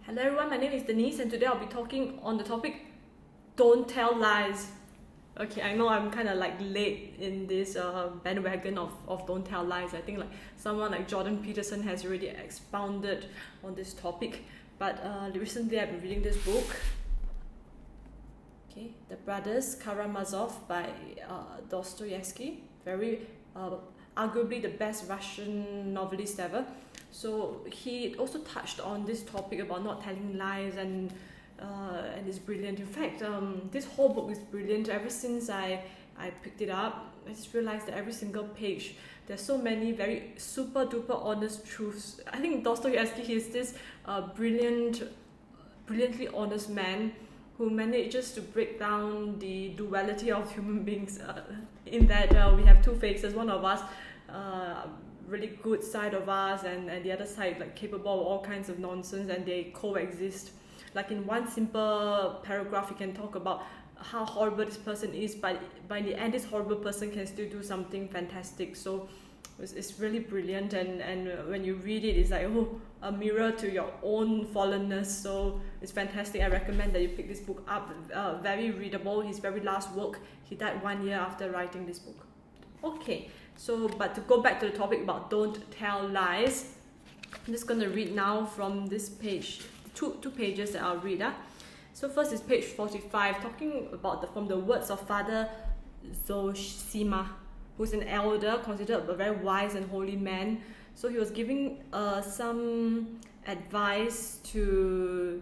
Hello everyone, my name is Denise and today I'll be talking on the topic don't tell lies. Okay, I know I'm kind of like late in this bandwagon of don't tell lies. I think like someone like Jordan Peterson has already expounded on this topic, but recently I've been reading this book, okay, The Brothers Karamazov by Dostoevsky, very arguably the best Russian novelist ever. So he also touched on this topic about not telling lies, and it's brilliant. In fact, this whole book is brilliant. Ever since I picked it up, I just realized that every single page, there's so many very super duper honest truths. I think Dostoevsky is this brilliantly honest man who manages to break down the duality of human beings in that we have two faces. One of us really good side of us, and the other side like capable of all kinds of nonsense, and they coexist. Like in one simple paragraph you can talk about how horrible this person is, but by the end this horrible person can still do something fantastic. So it's really brilliant, and when you read it, it's like, oh, a mirror to your own fallenness. So it's fantastic. I recommend that you pick this book up. Very readable. His very last work, he died 1 year after writing this book. Okay, so but to go back to the topic about don't tell lies, I'm just going to read now from this page, two pages that I'll read. So first is page 45, talking about from the words of Father Zosima, who's an elder, considered a very wise and holy man. So he was giving some advice to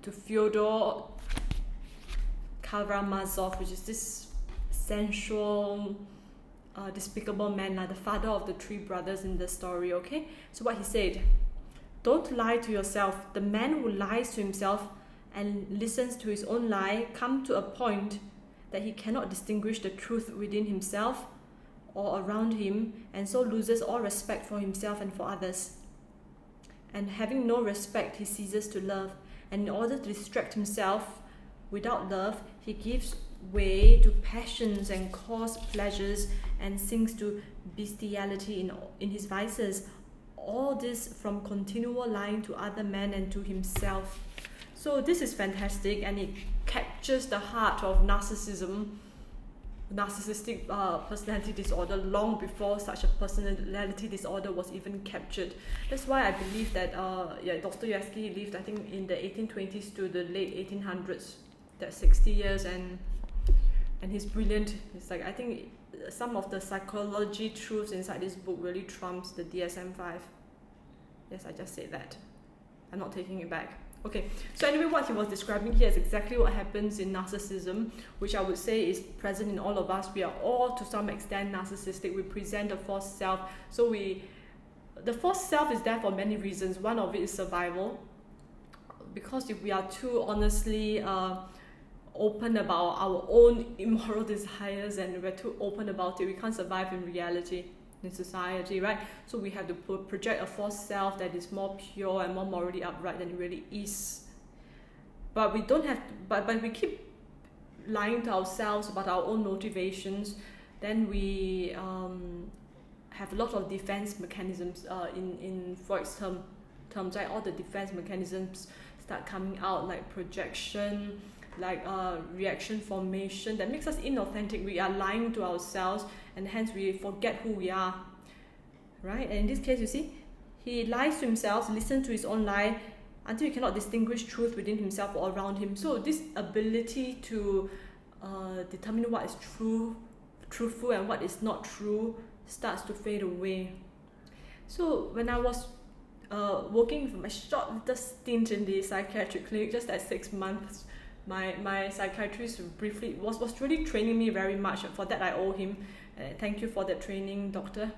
Fyodor Karamazov, which is this sensual, despicable man, the father of the three brothers in the story. Okay, so what he said: don't lie to yourself. The man who lies to himself and listens to his own lie come to a point that he cannot distinguish the truth within himself or around him, and so loses all respect for himself and for others. And having no respect, he ceases to love, and in order to distract himself without love, he gives way to passions and coarse pleasures and sinks to bestiality in his vices. All this from continual lying to other men and to himself. So this is fantastic, and it captures the heart of narcissistic personality disorder long before such a personality disorder was even captured. That's why I believe that Dostoevsky lived, I think, in the 1820s to the late 1800s. That's 60 years, and he's brilliant. It's like, I think some of the psychology truths inside this book really trumps the DSM-5. Yes, I just said that. I'm not taking it back. Okay, so anyway, what he was describing here is exactly what happens in narcissism, which I would say is present in all of us. We are all to some extent narcissistic. We present a false self. So the false self is there for many reasons. One of it is survival, because if we are too honestly open about our own immoral desires, and we're too open about it, we can't survive in reality, in society, right? So we have to project a false self that is more pure and more morally upright than it really is. But we don't have to, but we keep lying to ourselves about our own motivations, then we have a lot of defense mechanisms in Freud's terms, right? All the defense mechanisms start coming out, like projection, like reaction formation, that makes us inauthentic. We are lying to ourselves, and hence we forget who we are, right? And in this case, you see, he lies to himself, listens to his own lie until he cannot distinguish truth within himself or around him. So this ability to determine what is truthful and what is not true starts to fade away. So when I was working for my short little stint in the psychiatric clinic, just at 6 months, my psychiatrist briefly was really training me very much. For that I owe him. Thank you for that training, doctor.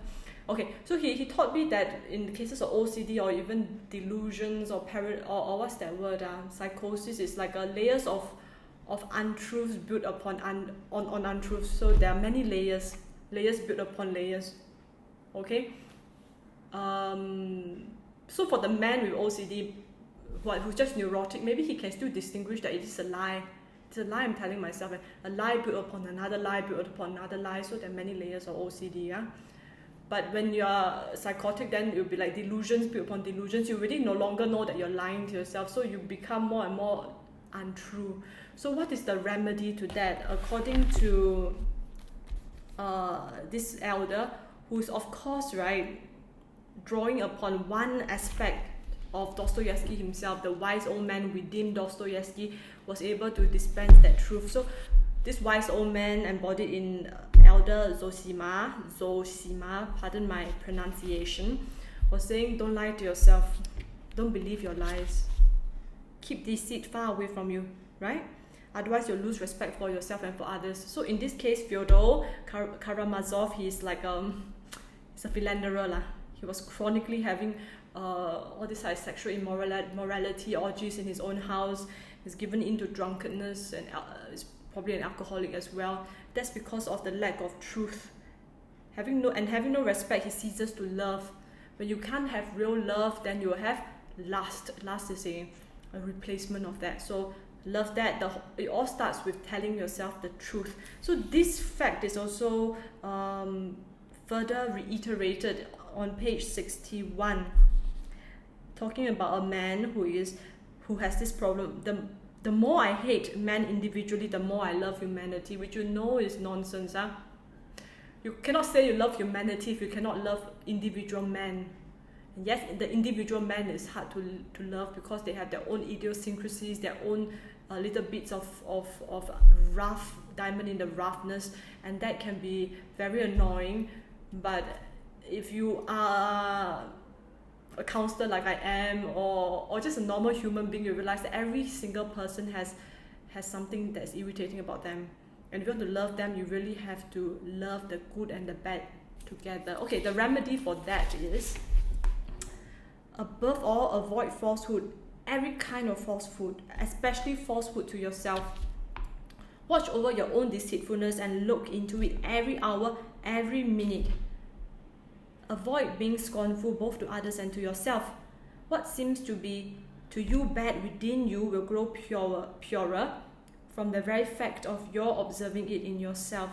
Okay, so he taught me that in the cases of OCD or even delusions or what's that word? Psychosis is like layers of untruths built upon on untruths. So there are many layers built upon layers. Okay. So for the man with OCD, who's just neurotic, maybe he can still distinguish that it is a lie. It's a lie I'm telling myself, a lie built upon another lie built upon another lie. So there are many layers of OCD. Yeah. But when you are psychotic, then it will be like delusions built upon delusions. You really no longer know that you're lying to yourself, so you become more and more untrue. So what is the remedy to that? According to this elder, who's of course, right, drawing upon one aspect of Dostoevsky himself, the wise old man within Dostoevsky was able to dispense that truth. So this wise old man, embodied in Elder Zosima, pardon my pronunciation, was saying, don't lie to yourself, don't believe your lies, keep deceit far away from you, right? Otherwise you'll lose respect for yourself and for others. So in this case, Fyodor Karamazov, he's like he's a philanderer lah. He was chronically having all this sexual immorality orgies in his own house. He's given into drunkenness and is probably an alcoholic as well. That's because of the lack of truth. Having no respect, he ceases to love. When you can't have real love, then you will have lust. Lust is a replacement of that. So love that. It all starts with telling yourself the truth. So this fact is also further reiterated on page 61, talking about a man who has this problem. The more I hate man individually, the more I love humanity, which you know is nonsense. Huh? You cannot say you love humanity if you cannot love individual man. And yes, the individual man is hard to love because they have their own idiosyncrasies, their own little bits of rough, diamond in the roughness, and that can be very annoying. But if you are a counselor like I am, or just a normal human being, you realize that every single person has something that's irritating about them. And if you want to love them, you really have to love the good and the bad together. Okay, the remedy for that is, above all, avoid falsehood. Every kind of falsehood, especially falsehood to yourself. Watch over your own deceitfulness and look into it every hour, every minute. Avoid being scornful both to others and to yourself. What seems to be to you bad within you will grow purer from the very fact of your observing it in yourself.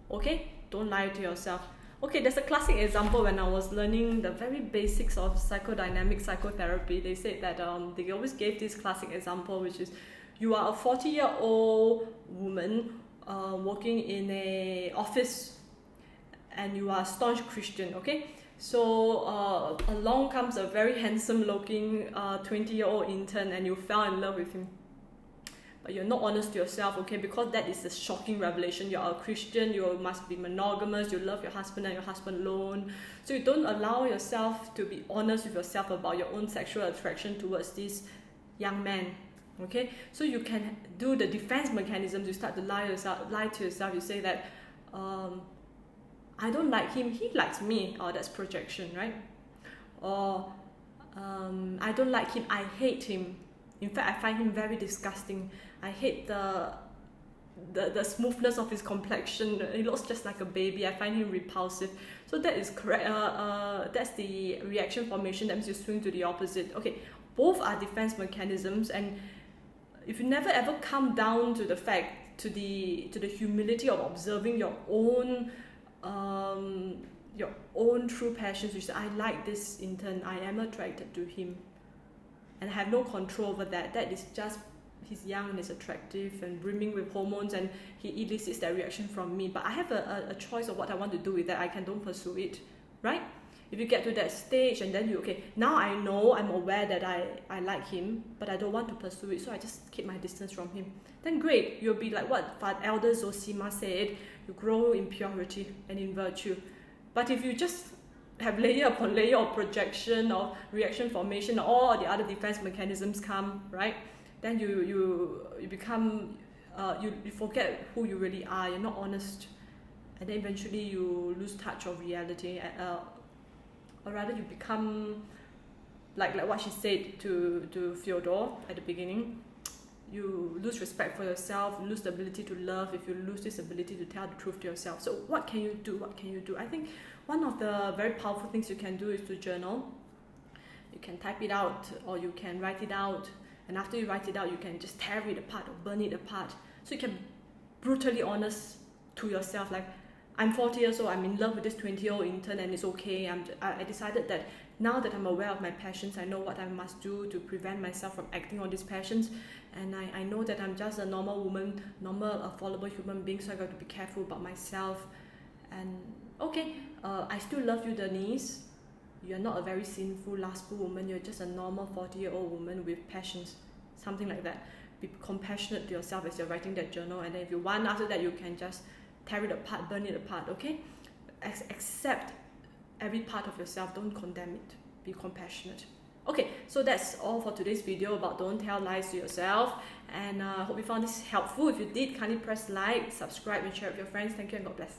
Okay? Don't lie to yourself. Okay, there's a classic example when I was learning the very basics of psychodynamic psychotherapy. They said that they always gave this classic example, which is, you are a 40-year-old woman working in an office, and you are a staunch Christian, okay? So along comes a very handsome looking 20-year-old intern, and you fell in love with him. But you're not honest to yourself, okay? Because that is a shocking revelation. You're a Christian, you must be monogamous, you love your husband and your husband alone. So you don't allow yourself to be honest with yourself about your own sexual attraction towards this young man, okay? So you can do the defense mechanisms. You start to lie to yourself. You say that, I don't like him, he likes me. Oh, that's projection, right? Or I don't like him, I hate him. In fact, I find him very disgusting. I hate the smoothness of his complexion. He looks just like a baby. I find him repulsive. So that is correct. That's the reaction formation. That means you swing to the opposite. Okay, both are defense mechanisms, and if you never ever come down to the fact, to the humility of observing your own true passions, which is, I like this intern, I am attracted to him, and I have no control over that. That is just, he's young and is attractive and brimming with hormones, and he elicits that reaction from me. But I have a choice of what I want to do with that. I don't pursue it, right? If you get to that stage and then now I know, I'm aware that I like him, but I don't want to pursue it, so I just keep my distance from him. Then great, you'll be like what Elder Zosima said, you grow in purity and in virtue. But if you just have layer upon layer of projection or reaction formation, all the other defense mechanisms come, right? Then you become, you forget who you really are, you're not honest. And then eventually you lose touch of reality. Or rather you become, like what she said to Fyodor at the beginning, you lose respect for yourself, lose the ability to love if you lose this ability to tell the truth to yourself. So what can you do? What can you do? I think one of the very powerful things you can do is to journal. You can type it out or you can write it out. And after you write it out, you can just tear it apart or burn it apart. So you can be brutally honest to yourself, like, I'm 40 years old, I'm in love with this 20-year-old intern, and it's okay. I decided that now that I'm aware of my passions, I know what I must do to prevent myself from acting on these passions, and I know that I'm just a normal woman, a fallible human being, so I got to be careful about myself. And okay, I still love you, Denise. You're not a very sinful, lustful woman, you're just a normal 40-year-old woman with passions, something like that. Be compassionate to yourself as you're writing that journal, and then if you want, after that, you can just tear it apart, burn it apart, okay? Accept every part of yourself, don't condemn it, be compassionate. Okay, so that's all for today's video about don't tell lies to yourself, and I hope you found this helpful. If you did, kindly press like, subscribe, and share with your friends. Thank you and God bless.